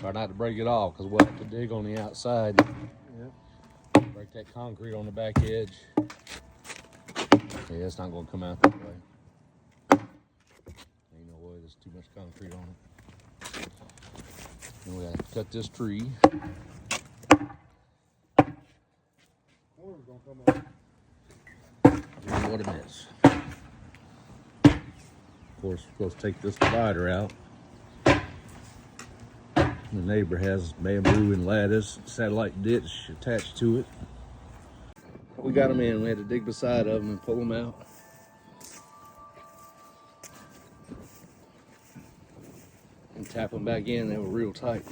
Try not to break it off because we'll have to dig on the outside. Yep. Break that concrete on the back edge. Yeah, it's not going to come out that way. Ain't no way, there's too much concrete on it. And we have to cut this tree. Corn's gonna come up. And what a mess. Of course, we're supposed to take this divider out. The neighbor has bamboo and lattice, satellite ditch attached to it. We got them in. We had to dig beside of them and pull them out. And tap them back in. They were real tight.